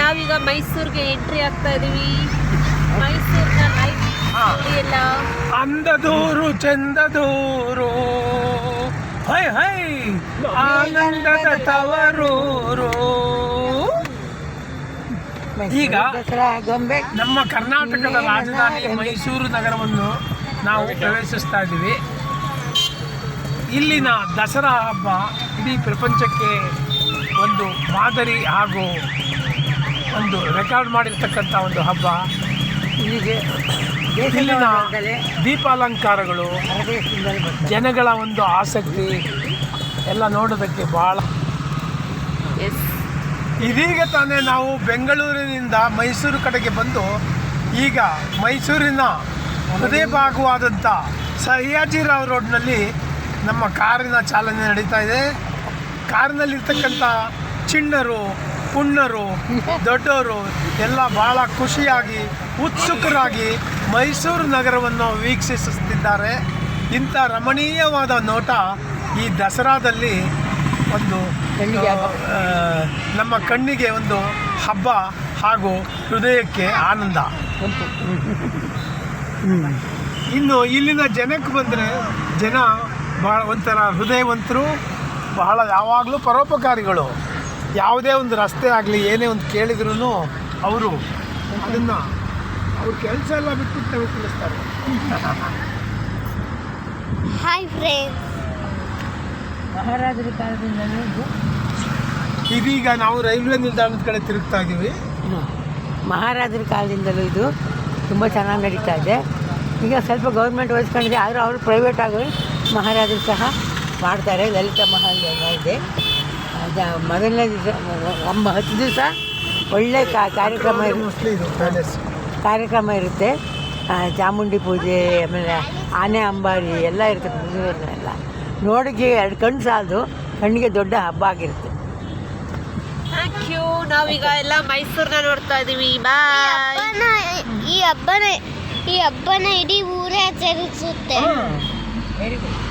ನಾವೀಗ ಮೈಸೂರಿಗೆ ಎಂಟ್ರಿ ಆಗ್ತಾ ಇದೀವಿ. ಮೈಸೂರಿನ ಲೈಫ್ ಎಲ್ಲ ಅಂದದೂರು ಚಂದದೂರು, ಹೈ ಹೈ ಆನಂದದ ತವರೂರು. ಈಗ ನಮ್ಮ ಕರ್ನಾಟಕದ ರಾಜಧಾನಿ ಮೈಸೂರು ನಗರವನ್ನು ನಾವು ಪ್ರವೇಶಿಸ್ತಾ ಇದ್ದೀವಿ. ಇಲ್ಲಿನ ದಸರಾ ಹಬ್ಬ ಇಡೀ ಪ್ರಪಂಚಕ್ಕೆ ಒಂದು ಮಾದರಿ ಹಾಗೂ ಒಂದು ರೆಕಾರ್ಡ್ ಮಾಡಿರ್ತಕ್ಕಂಥ ಒಂದು ಹಬ್ಬ. ಇಲ್ಲಿನ ದೀಪಾಲಂಕಾರಗಳು, ಜನಗಳ ಒಂದು ಆಸಕ್ತಿ ಎಲ್ಲ ನೋಡೋದಕ್ಕೆ ಭಾಳ. ಇದೀಗ ತಾನೇ ನಾವು ಬೆಂಗಳೂರಿನಿಂದ ಮೈಸೂರು ಕಡೆಗೆ ಬಂದು ಈಗ ಮೈಸೂರಿನ ಹೃದಯ ಭಾಗವಾದಂಥ ಸಹ್ಯಾಜಿರಾವ್ ರೋಡ್ನಲ್ಲಿ ನಮ್ಮ ಕಾರಿನ ಚಾಲನೆ ನಡೀತಾ ಇದೆ. ಕಾರಿನಲ್ಲಿರ್ತಕ್ಕಂಥ ಚಿಣ್ಣರು, ಪುಣ್ಣರು, ದೊಡ್ಡವರು ಎಲ್ಲ ಭಾಳ ಖುಷಿಯಾಗಿ ಉತ್ಸುಕರಾಗಿ ಮೈಸೂರು ನಗರವನ್ನು ವೀಕ್ಷಿಸುತ್ತಿದ್ದಾರೆ. ಇಂಥ ರಮಣೀಯವಾದ ನೋಟ ಈ ದಸರಾದಲ್ಲಿ ಒಂದು ನಮ್ಮ ಕಣ್ಣಿಗೆ ಒಂದು ಹಬ್ಬ ಹಾಗೂ ಹೃದಯಕ್ಕೆ ಆನಂದ. ಇನ್ನು ಇಲ್ಲಿನ ಜನಕ್ಕೆ ಬಂದರೆ ಜನ ಭಾಳ ಒಂಥರ ಹೃದಯವಂತರು, ಬಹಳ ಯಾವಾಗಲೂ ಪರೋಪಕಾರಿಗಳು. ಯಾವುದೇ ಒಂದು ರಸ್ತೆ ಆಗಲಿ ಏನೇ ಒಂದು ಕೇಳಿದ್ರು ಅವರು ಅದನ್ನು ಅವ್ರ ಕೆಲಸ ಎಲ್ಲ ಬಿಟ್ಬಿಟ್ಟು ನಾವು ತಿಳಿಸ್ತಾರೆ. ಹಾಯ್ ಫ್ರೆಂಡ್ಸ್, ಮಹಾರಾಜರ ಕಾಲದಿಂದಲೂ ಇದೀಗ ನಾವು ರೈಲ್ವೆ ನಿಲ್ದಾಣದ ಕಡೆ ತಿರುಗ್ತಾ ಇದ್ದೀವಿ. ಮಹಾರಾಜರ ಕಾಲದಿಂದಲೂ ಇದು ತುಂಬ ಚೆನ್ನಾಗಿ ನಡೀತಾ ಇದೆ. ಈಗ ಸ್ವಲ್ಪ ಗೌರ್ಮೆಂಟ್ ವಹಿಸ್ಕೊಂಡಿದೆ, ಆದರೂ ಅವರು ಪ್ರೈವೇಟ್ ಆಗಿ ಮಹಾರಾಜರು ಸಹ ಮಾಡ್ತಾರೆ. ಲಲಿತಾ ಮಹಲ್ ಎಲ್ಲ ಇದೆ. ಮೊದಲನೇ ದಿವಸ 10 ದಿವಸ ಒಳ್ಳೆ ಕಾರ್ಯಕ್ರಮ ಇರುತ್ತೆ. ಚಾಮುಂಡಿ ಪೂಜೆ, ಆಮೇಲೆ ಆನೆ ಅಂಬಾರಿ ಎಲ್ಲ ಇರುತ್ತೆ. ಎಲ್ಲ ನೋಡಿಗೆ 2 ಕಣ್ಣು ಸಾಲದು, ಕಣ್ಣಿಗೆ ದೊಡ್ಡ ಹಬ್ಬ ಆಗಿರುತ್ತೆ. Thank you. ನಾವೀಗ ಎಲ್ಲ ಮೈಸೂರನ್ನ ನೋಡ್ತಾ ಇದೀವಿ. ಬಾಯ್. ಈ ಹಬ್ಬನ ಇಡೀ ಊರೇ ಆಚರಿಸುತ್ತೆ. Very good.